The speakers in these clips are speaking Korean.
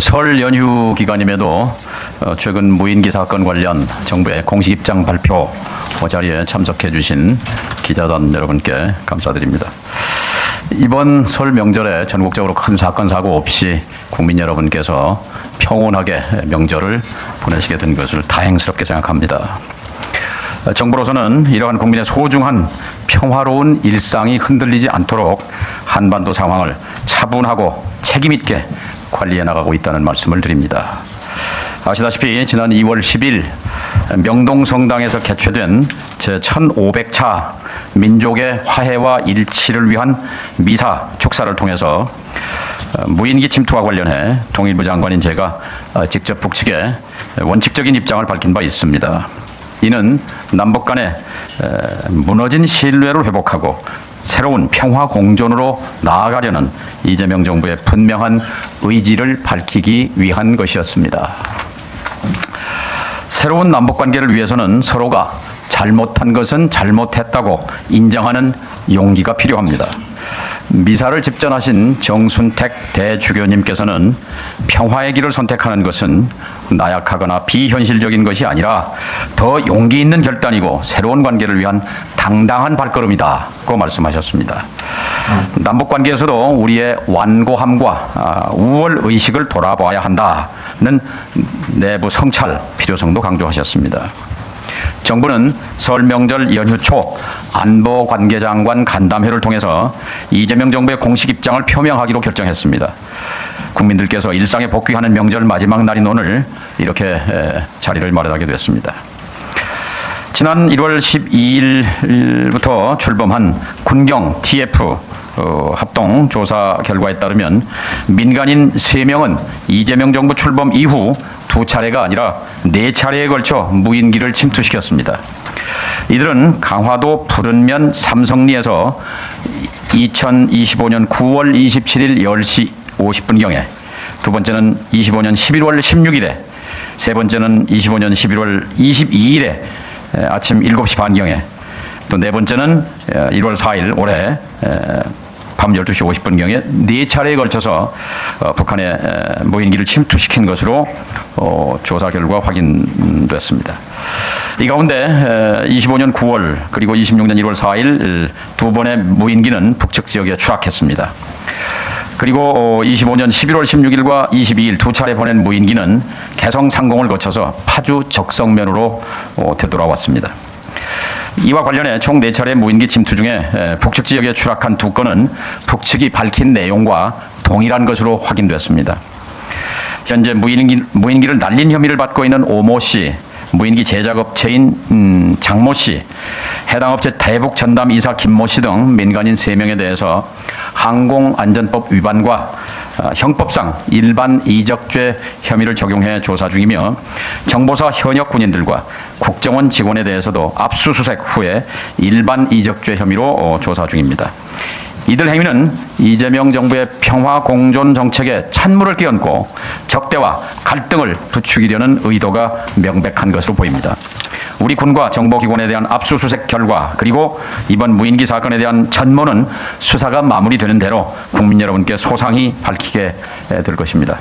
설 연휴 기간임에도 최근 무인기 사건 관련 정부의 공식 입장 발표 자리에 참석해 주신 기자단 여러분께 감사드립니다. 이번 설 명절에 전국적으로 큰 사건 사고 없이 국민 여러분께서 평온하게 명절을 보내시게 된 것을 다행스럽게 생각합니다. 정부로서는 이러한 국민의 소중한 평화로운 일상이 흔들리지 않도록 한반도 상황을 차분하고 책임 있게 관리해 나가고 있다는 말씀을 드립니다. 아시다시피 지난 2월 10일 명동성당에서 개최된 제1500차 민족의 화해와 일치를 위한 미사 축사를 통해서 무인기 침투와 관련해 통일부 장관인 제가 직접 북측에 원칙적인 입장을 밝힌 바 있습니다. 이는 남북 간의 무너진 신뢰를 회복하고 새로운 평화 공존으로 나아가려는 이재명 정부의 분명한 의지를 밝히기 위한 것이었습니다. 새로운 남북 관계를 위해서는 서로가 잘못한 것은 잘못했다고 인정하는 용기가 필요합니다. 미사를 집전하신 정순택 대주교님께서는 평화의 길을 선택하는 것은 나약하거나 비현실적인 것이 아니라 더 용기 있는 결단이고 새로운 관계를 위한 당당한 발걸음이다고 말씀하셨습니다. 남북 관계에서도 우리의 완고함과 우월 의식을 돌아봐야 한다는 내부 성찰 필요성도 강조하셨습니다. 정부는 설 명절 연휴 초 안보관계장관 간담회를 통해서 이재명 정부의 공식 입장을 표명하기로 결정했습니다. 국민들께서 일상에 복귀하는 명절 마지막 날인 오늘 이렇게 자리를 마련하게 됐습니다. 지난 1월 12일부터 출범한 군경 TF 합동 조사 결과에 따르면 민간인 3명은 이재명 정부 출범 이후 2차례가 아니라 4차례에 걸쳐 무인기를 침투시켰습니다. 이들은 강화도 푸른면 삼성리에서 2025년 9월 27일 10시 50분경에, 두 번째는 25년 11월 16일에, 세 번째는 25년 11월 22일에 아침 7시 반경에, 또 네 번째는 1월 4일 올해 밤 12시 50분경에 4차례에 걸쳐서 북한의 무인기를 침투시킨 것으로 조사 결과 확인됐습니다. 이 가운데 25년 9월 그리고 26년 1월 4일 두 번의 무인기는 북측 지역에 추락했습니다. 그리고 25년 11월 16일과 22일 2차례 보낸 무인기는 개성 상공을 거쳐서 파주 적성면으로 되돌아왔습니다. 이와 관련해 총 4차례 무인기 침투 중에 북측 지역에 추락한 2건은 북측이 밝힌 내용과 동일한 것으로 확인됐습니다. 현재 무인기를 날린 혐의를 받고 있는 오모 씨, 무인기 제작업체인 장모 씨, 해당 업체 대북 전담 이사 김모 씨 등 민간인 3명에 대해서 항공안전법 위반과 형법상 일반 이적죄 혐의를 적용해 조사 중이며, 정보사 현역 군인들과 국정원 직원에 대해서도 압수수색 후에 일반 이적죄 혐의로 조사 중입니다. 이들 행위는 이재명 정부의 평화 공존 정책에 찬물을 끼얹고 적대와 갈등을 부추기려는 의도가 명백한 것으로 보입니다. 우리 군과 정보기관에 대한 압수수색 결과, 그리고 이번 무인기 사건에 대한 전모는 수사가 마무리되는 대로 국민 여러분께 소상히 밝히게 될 것입니다.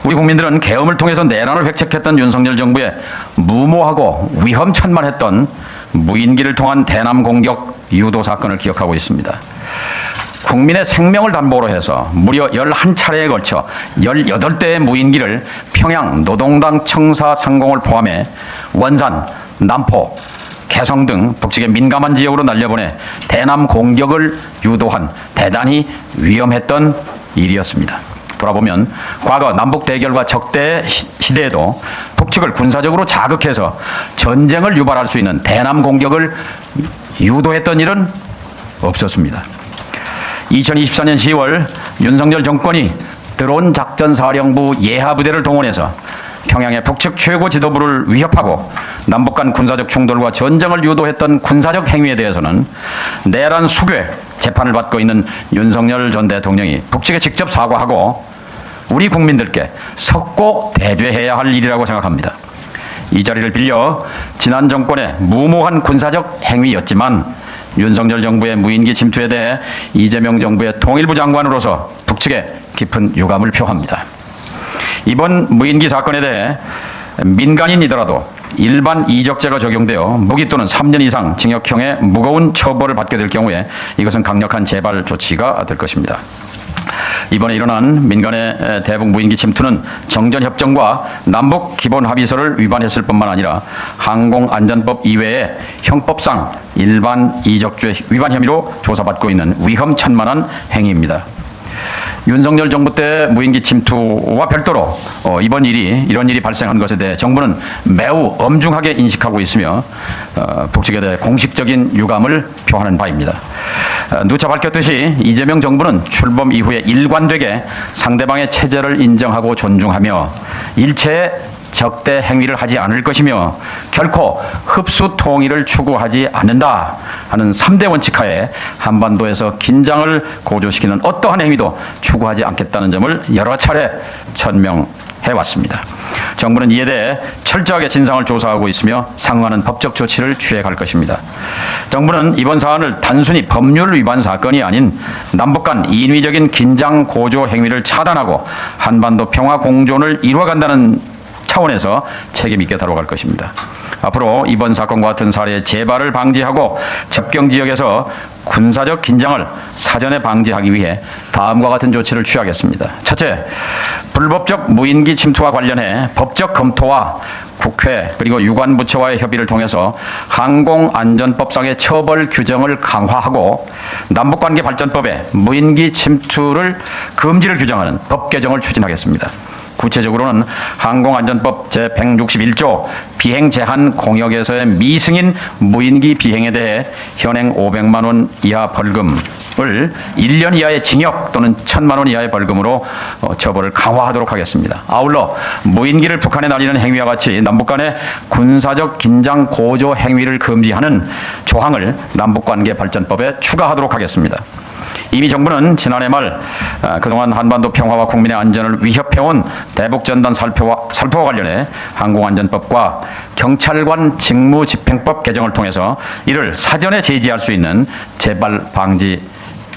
우리 국민들은 계엄을 통해서 내란을 획책했던 윤석열 정부의 무모하고 위험천만했던 무인기를 통한 대남 공격 유도 사건을 기억하고 있습니다. 국민의 생명을 담보로 해서 무려 11차례에 걸쳐 18대의 무인기를 평양 노동당 청사 상공을 포함해 원산, 남포, 개성 등 북측의 민감한 지역으로 날려보내 대남 공격을 유도한 대단히 위험했던 일이었습니다. 돌아보면 과거 남북 대결과 적대 시대에도 북측을 군사적으로 자극해서 전쟁을 유발할 수 있는 대남 공격을 유도했던 일은 없었습니다. 2024년 10월 윤석열 정권이 드론 작전사령부 예하부대를 동원해서 평양의 북측 최고 지도부를 위협하고 남북 간 군사적 충돌과 전쟁을 유도했던 군사적 행위에 대해서는 내란 수괴 재판을 받고 있는 윤석열 전 대통령이 북측에 직접 사과하고 우리 국민들께 석고 대죄해야 할 일이라고 생각합니다. 이 자리를 빌려 지난 정권의 무모한 군사적 행위였지만 윤석열 정부의 무인기 침투에 대해 이재명 정부의 통일부 장관으로서 북측에 깊은 유감을 표합니다. 이번 무인기 사건에 대해 민간인이더라도 일반 이적죄가 적용되어 무기 또는 3년 이상 징역형의 무거운 처벌을 받게 될 경우에 이것은 강력한 재발 조치가 될 것입니다. 이번에 일어난 민간의 대북 무인기 침투는 정전협정과 남북 기본합의서를 위반했을 뿐만 아니라 항공안전법 이외에 형법상 일반 이적죄 위반 혐의로 조사받고 있는 위험천만한 행위입니다. 윤석열 정부 때 무인기 침투와 별도로 이런 일이 발생한 것에 대해 정부는 매우 엄중하게 인식하고 있으며 북측에 대해 공식적인 유감을 표하는 바입니다. 누차 밝혔듯이 이재명 정부는 출범 이후에 일관되게 상대방의 체제를 인정하고 존중하며 일체의 적대 행위를 하지 않을 것이며 결코 흡수 통일을 추구하지 않는다 하는 3대 원칙하에 한반도에서 긴장을 고조시키는 어떠한 행위도 추구하지 않겠다는 점을 여러 차례 천명해 왔습니다. 정부는 이에 대해 철저하게 진상을 조사하고 있으며 상응하는 법적 조치를 취해갈 것입니다. 정부는 이번 사안을 단순히 법률 위반 사건이 아닌 남북 간 인위적인 긴장 고조 행위를 차단하고 한반도 평화 공존을 이루어간다는 차원에서 책임 있게 다뤄갈 것입니다. 앞으로 이번 사건과 같은 사례의 재발을 방지하고 접경 지역에서 군사적 긴장을 사전에 방지하기 위해 다음과 같은 조치를 취하겠습니다. 첫째, 불법적 무인기 침투와 관련해 법적 검토와 국회 그리고 유관부처와의 협의를 통해서 항공안전법상의 처벌 규정을 강화하고 남북관계발전법에 무인기 침투를 금지를 규정하는 법 개정을 추진하겠습니다. 구체적으로는 항공안전법 제161조 비행 제한 공역에서의 미승인 무인기 비행에 대해 현행 500만 원 이하 벌금을 1년 이하의 징역 또는 1,000만 원 이하의 벌금으로 처벌을 강화하도록 하겠습니다. 아울러 무인기를 북한에 날리는 행위와 같이 남북 간의 군사적 긴장 고조 행위를 금지하는 조항을 남북관계발전법에 추가하도록 하겠습니다. 이미 정부는 지난해 말 그동안 한반도 평화와 국민의 안전을 위협해온 대북전단 살포와 관련해 항공안전법과 경찰관 직무집행법 개정을 통해서 이를 사전에 제지할 수 있는 재발 방지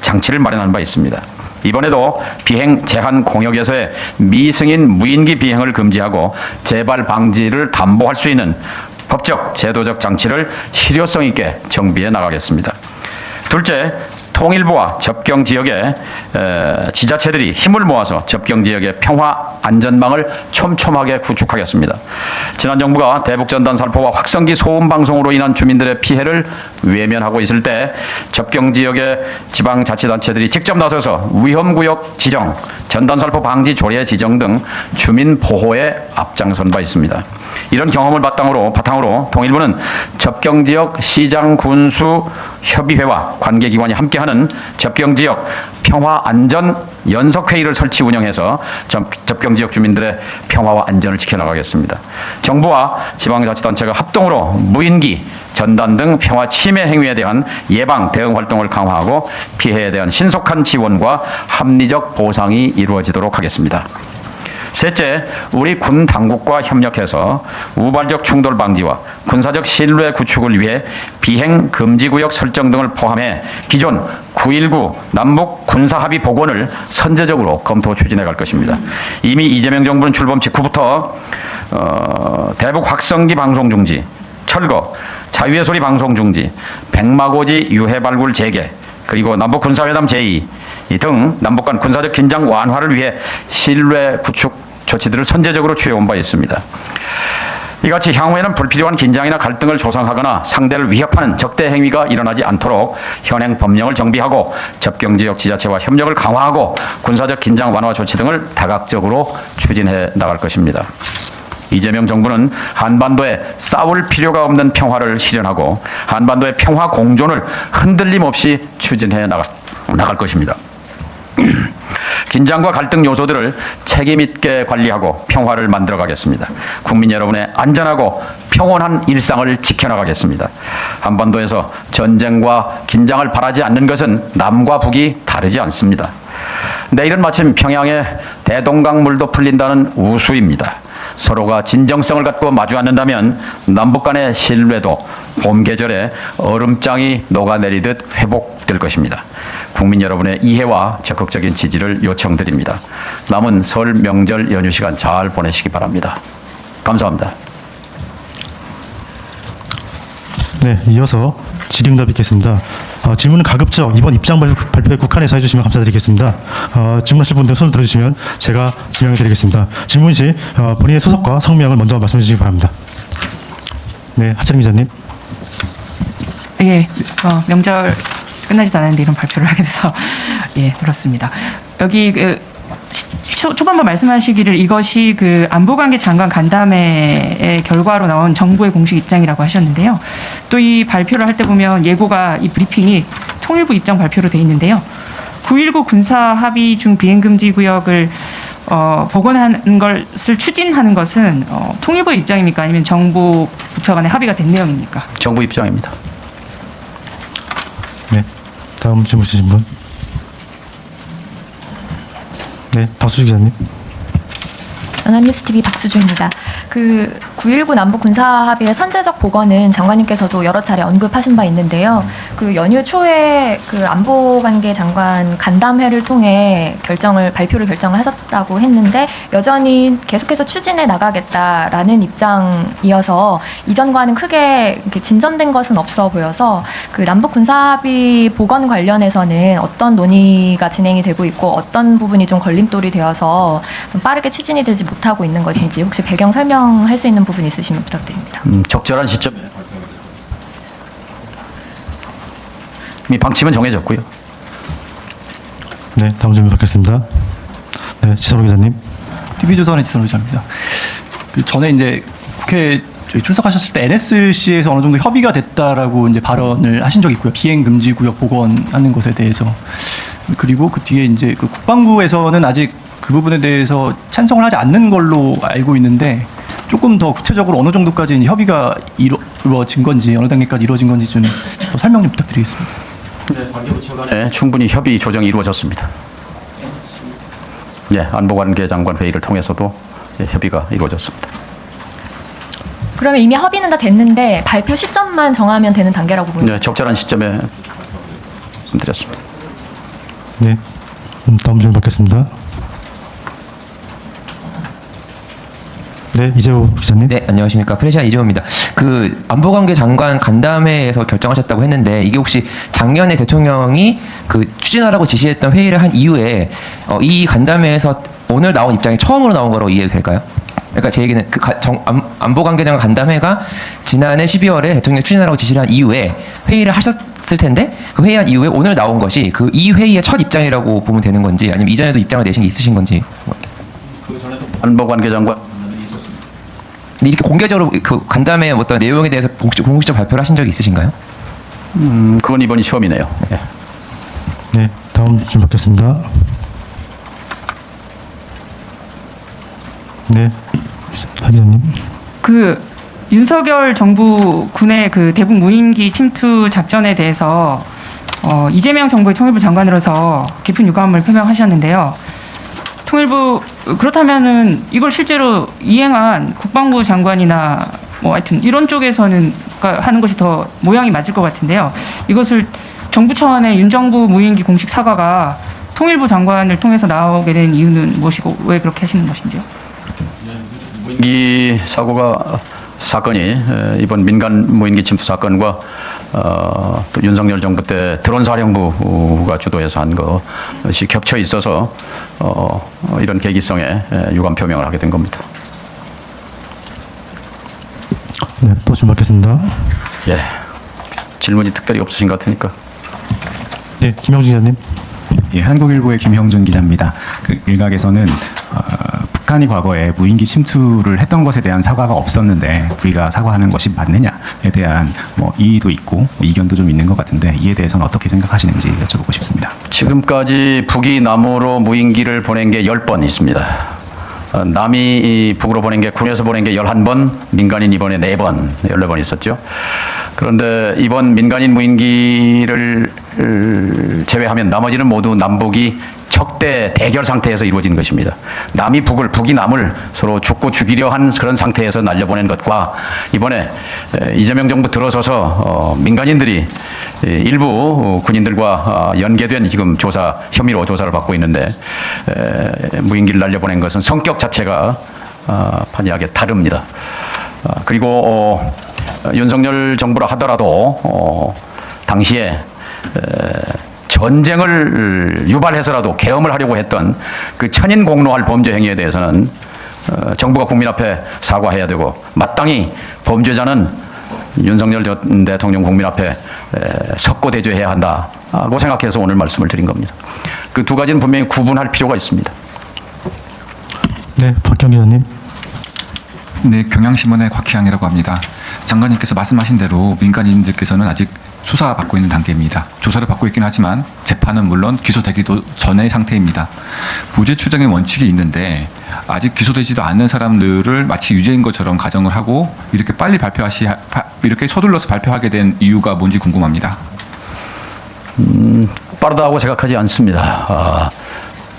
장치를 마련한 바 있습니다. 이번에도 비행 제한 공역에서의 미승인 무인기 비행을 금지하고 재발 방지를 담보할 수 있는 법적, 제도적 장치를 실효성 있게 정비해 나가겠습니다. 둘째, 통일부와 접경 지역의 지자체들이 힘을 모아서 접경 지역의 평화 안전망을 촘촘하게 구축하겠습니다. 지난 정부가 대북전단 살포와 확성기 소음 방송으로 인한 주민들의 피해를 외면하고 있을 때 접경 지역의 지방자치단체들이 직접 나서서 위험구역 지정, 전단 살포 방지 조례 지정 등 주민 보호에 앞장선 바 있습니다. 이런 경험을 바탕으로 통일부는 접경 지역 시장 군수 협의회와 관계기관이 함께하는 접경 지역 평화 안전 연석회의를 설치 운영해서 접경 지역 주민들의 평화와 안전을 지켜나가겠습니다. 정부와 지방자치단체가 합동으로 무인기, 전단 등 평화 침해 행위에 대한 예방 대응 활동을 강화하고 피해에 대한 신속한 지원과 합리적 보상이 이루어지도록 하겠습니다. 셋째, 우리 군 당국과 협력해서 우발적 충돌 방지와 군사적 신뢰 구축을 위해 비행 금지 구역 설정 등을 포함해 기존 9.19 남북 군사 합의 복원을 선제적으로 검토 추진해 갈 것입니다. 이미 이재명 정부는 출범 직후부터 대북 확성기 방송 중지, 철거, 자유의 소리 방송 중지, 백마고지 유해 발굴 재개, 그리고 남북 군사회담 제2 등 남북 간 군사적 긴장 완화를 위해 신뢰 구축 조치들을 선제적으로 취해온 바 있습니다. 이같이 향후에는 불필요한 긴장이나 갈등을 조성하거나 상대를 위협하는 적대 행위가 일어나지 않도록 현행 법령을 정비하고 접경지역 지자체와 협력을 강화하고 군사적 긴장 완화 조치 등을 다각적으로 추진해 나갈 것입니다. 이재명 정부는 한반도에 싸울 필요가 없는 평화를 실현하고 한반도의 평화 공존을 흔들림 없이 추진해 나갈 것입니다. 긴장과 갈등 요소들을 책임 있게 관리하고 평화를 만들어 가겠습니다. 국민 여러분의 안전하고 평온한 일상을 지켜나가겠습니다. 한반도에서 전쟁과 긴장을 바라지 않는 것은 남과 북이 다르지 않습니다. 내일은 마침 평양에 대동강물도 풀린다는 우수입니다. 서로가 진정성을 갖고 마주 앉는다면 남북 간의 신뢰도 봄 계절에 얼음장이 녹아내리듯 회복될 것입니다. 국민 여러분의 이해와 적극적인 지지를 요청드립니다. 남은 설 명절 연휴 시간 잘 보내시기 바랍니다. 감사합니다. 네, 이어서 질의응답 있겠습니다. 질문은 가급적 이번 입장 발표에 국한해서 해주시면 감사드리겠습니다. 질문하실 분들 손을 들어주시면 제가 지명해드리겠습니다. 질문 시 본인의 소속과 성명을 먼저 말씀해 주시기 바랍니다. 네, 하찬임 기자님. 예, 명절 끝나지도 않았는데 이런 발표를 하게 돼서 예, 들었습니다. 여기 초반부 말씀하시기를 이것이 그 안보관계 장관 간담회의 결과로 나온 정부의 공식 입장이라고 하셨는데요. 또 이 발표를 할 때 보면 예고가 이 브리핑이 통일부 입장 발표로 돼 있는데요. 9.19 군사 합의 중 비행금지 구역을 복원하는 것을 추진하는 것은 통일부의 입장입니까? 아니면 정부 부처 간의 합의가 된 내용입니까? 정부 입장입니다. 네, 다음 질문 주신 분. 네, 박수주 기자님. 연합뉴스TV 박수주입니다. 그 9.19 남북 군사합의의 선제적 복원은 장관님께서도 여러 차례 언급하신 바 있는데요. 그 연휴 초에 그 안보관계 장관 간담회를 통해 발표를 결정을 하셨다고 했는데 여전히 계속해서 추진해 나가겠다라는 입장이어서 이전과는 크게 이렇게 진전된 것은 없어 보여서 그 남북 군사합의 복원 관련해서는 어떤 논의가 진행이 되고 있고 어떤 부분이 좀 걸림돌이 되어서 빠르게 추진이 되지 못하고 있는 것인지 혹시 배경 설명할 수 있는 부분 있으시면 부탁드립니다. 적절한 시점 이미 방침은 정해졌고요. 네, 다음 질문 받겠습니다. 네, 지선호 기자님. TV조선의 지선호 기자입니다. 그 전에 이제 국회 출석하셨을 때 NSC에서 어느 정도 협의가 됐다라고 이제 발언을 하신 적이 있고요. 비행 금지 구역 복원하는 것에 대해서. 그리고 그 뒤에 이제 그 국방부에서는 아직 그 부분에 대해서 찬성을 하지 않는 걸로 알고 있는데 조금 더 구체적으로 어느 정도까지 협의가 이루어진 건지 어느 단계까지 이루어진 건지 좀 더 설명 좀 부탁드리겠습니다. 네, 충분히 협의 조정이 이루어졌습니다. 네, 안보관계 장관 회의를 통해서도 협의가 이루어졌습니다. 그러면 이미 협의는 다 됐는데 발표 시점만 정하면 되는 단계라고 보입니다. 네, 적절한 시점에 말씀드렸습니다. 네, 다음 질문 받겠습니다. 네, 이재호 기자님. 네, 안녕하십니까. 프레시안 이재호입니다. 그 안보관계 장관 간담회에서 결정하셨다고 했는데 이게 혹시 작년에 대통령이 그 추진하라고 지시했던 회의를 한 이후에 이 간담회에서 오늘 나온 입장이 처음으로 나온 거라고 이해도 될까요? 그러니까 제 얘기는 그 안보관계 장관 간담회가 지난해 12월에 대통령이 추진하라고 지시를 한 이후에 회의를 하셨을 텐데 그 회의한 이후에 오늘 나온 것이 그 이 회의의 첫 입장이라고 보면 되는 건지 아니면 이전에도 입장을 내신 게 있으신 건지. 안보관계 장관 근데 이렇게 공개적으로 그 간담회 어떤 내용에 대해서 공식적 발표를 하신 적이 있으신가요? 그건 이번이 처음이네요. 네. 네, 다음 질문 받겠습니다. 네, 하 기자님. 그 윤석열 정부 군의 그 대북 무인기 침투 작전에 대해서 이재명 정부의 통일부 장관으로서 깊은 유감을 표명하셨는데요. 통일부 그렇다면은 이걸 실제로 이행한 국방부 장관이나 뭐 하여튼 이런 쪽에서는 하는 것이 더 모양이 맞을 것 같은데요. 이것을 정부 차원의 윤 정부 무인기 공식 사과가 통일부 장관을 통해서 나오게 된 이유는 무엇이고 왜 그렇게 하시는 것인지요? 무인기 사건이 이번 민간 무인기 침투 사건과 또 윤석열 정부 때 드론 사령부가 주도해서 한 것이 겹쳐 있어서 이런 계기성에 유감 표명을 하게 된 겁니다. 네, 또 질문 받겠습니다. 예, 질문이 특별히 없으신 것 같으니까. 네, 김영준 기자님. 예, 한국일보의 김형준 기자입니다. 그 일각에서는 북한이 과거에 무인기 침투를 했던 것에 대한 사과가 없었는데 우리가 사과하는 것이 맞느냐에 대한 이의도 있고 이견도 좀 있는 것 같은데 이에 대해서는 어떻게 생각하시는지 여쭤보고 싶습니다. 지금까지 북이 남으로 무인기를 보낸 게 10번 있습니다. 남이 북으로 보낸 게 군에서 보낸 게 11번, 민간인 이번에 4번, 14번 있었죠. 그런데 이번 민간인 무인기를 제외하면 나머지는 모두 남북이 적대 대결 상태에서 이루어진 것입니다. 남이 북을, 북이 남을 서로 죽고 죽이려 한 그런 상태에서 날려보낸 것과 이번에 이재명 정부 들어서서 민간인들이 일부 군인들과 연계된 지금 조사 혐의로 조사를 받고 있는데 무인기를 날려보낸 것은 성격 자체가 판이하게 다릅니다. 그리고 윤석열 정부라 하더라도 당시에 전쟁을 유발해서라도 계엄을 하려고 했던 그 천인공노할 범죄 행위에 대해서는 정부가 국민 앞에 사과해야 되고 마땅히 범죄자는 윤석열 전 대통령 국민 앞에 석고 대조해야 한다고 생각해서 오늘 말씀을 드린 겁니다. 그 두 가지는 분명히 구분할 필요가 있습니다. 네, 박경 기자님. 네, 경향신문의 곽희양이라고 합니다. 장관님께서 말씀하신 대로 민간인들께서는 아직 수사받고 있는 단계입니다. 조사를 받고 있긴 하지만 재판은 물론 기소되기도 전의 상태입니다. 무죄 추정의 원칙이 있는데 아직 기소되지도 않는 사람들을 마치 유죄인 것처럼 가정을 하고 이렇게 빨리 이렇게 서둘러서 발표하게 된 이유가 뭔지 궁금합니다. 빠르다고 생각하지 않습니다.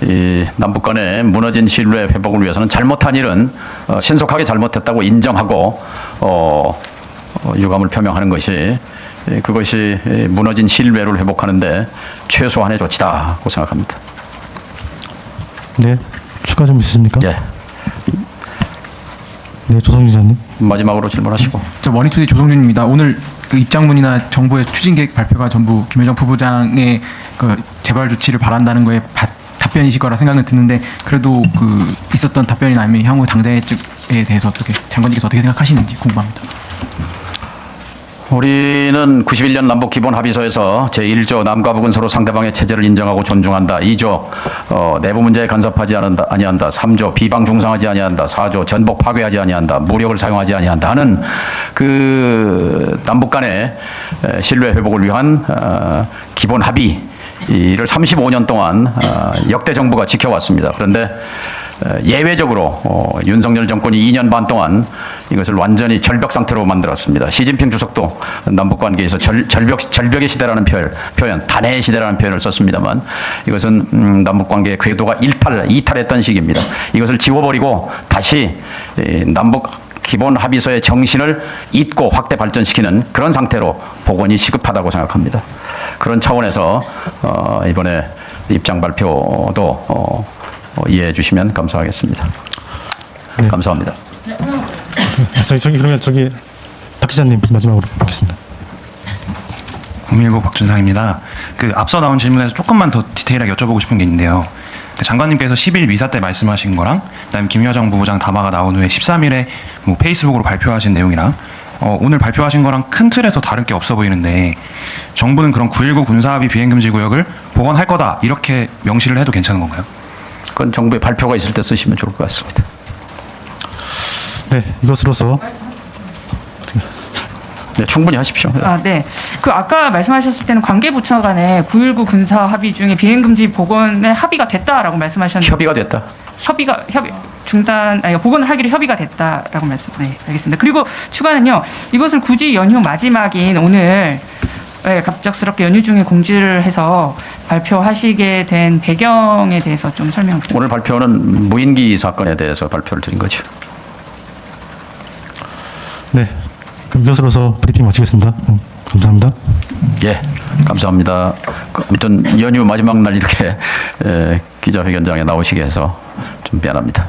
이 남북 간의 무너진 신뢰 회복을 위해서는 잘못한 일은 신속하게 잘못했다고 인정하고 유감을 표명하는 것이 그것이 무너진 신뢰를 회복하는데 최소한의 조치다고 생각합니다. 네, 추가 좀 있으십니까? 예. 네, 조성준 기자님. 마지막으로 질문하시고. 저 머니투데이 조성준입니다. 오늘 그 입장문이나 정부의 추진 계획 발표가 전부 김여정 부부장의 그 재발 조치를 바란다는 거에 답변이실 거라 생각은 드는데 그래도 그 있었던 답변이나 아니면 향후 당대 측에 대해서 어떻게 장관님께서 어떻게 생각하시는지 궁금합니다. 우리는 91년 남북 기본 합의서에서 제1조 남과 북은 서로 상대방의 체제를 인정하고 존중한다. 2조 내부 문제에 간섭하지 아니한다. 3조 비방 중상하지 아니한다. 4조 전복 파괴하지 아니한다. 무력을 사용하지 아니한다 하는 그 남북 간의 신뢰 회복을 위한 기본 합의를 35년 동안 역대 정부가 지켜왔습니다. 그런데 예외적으로 윤석열 정권이 2년 반 동안 이것을 완전히 절벽 상태로 만들었습니다. 시진핑 주석도 남북 관계에서 절벽의 시대라는 표현, 단해의 시대라는 표현을 썼습니다만 이것은 남북 관계의 궤도가 이탈했던 시기입니다. 이것을 지워버리고 다시 남북 기본 합의서의 정신을 잊고 확대 발전시키는 그런 상태로 복원이 시급하다고 생각합니다. 그런 차원에서 이번에 입장 발표도 이해해 주시면 감사하겠습니다. 네. 감사합니다. 그러면 박 기자님 마지막으로 받겠습니다. 국민일보 박준상입니다. 그 앞서 나온 질문에서 조금만 더 디테일하게 여쭤보고 싶은 게 있는데요. 장관님께서 10일 미사 때 말씀하신 거랑 그다음에 김여정 부부장 담화가 나온 후에 13일에 뭐 페이스북으로 발표하신 내용이랑 오늘 발표하신 거랑 큰 틀에서 다를 게 없어 보이는데 정부는 그런 9.19 군사합의 비행금지 구역을 복원할 거다 이렇게 명시를 해도 괜찮은 건가요? 그건 정부의 발표가 있을 때 쓰시면 좋을 것 같습니다. 네, 이것으로서 네, 충분히 하십시오. 네. 그 아까 말씀하셨을 때는 관계부처 간에 9.19 군사 합의 중에 비행금지 복원에 합의가 됐다라고 말씀하셨는데 협의가 됐다. 복원을 하기로 협의가 됐다라고 네, 알겠습니다. 그리고 추가는요. 이것을 굳이 연휴 마지막인 오늘 갑작스럽게 연휴 중에 공지를 해서 발표하시게 된 배경에 대해서 좀 설명 부탁드립니다. 오늘 발표는 무인기 사건에 대해서 발표를 드린 거죠. 네, 그럼 이것으로서 브리핑 마치겠습니다. 감사합니다. 예, 감사합니다. 아무튼 연휴 마지막 날 이렇게 기자회견장에 나오시게 해서 좀 미안합니다.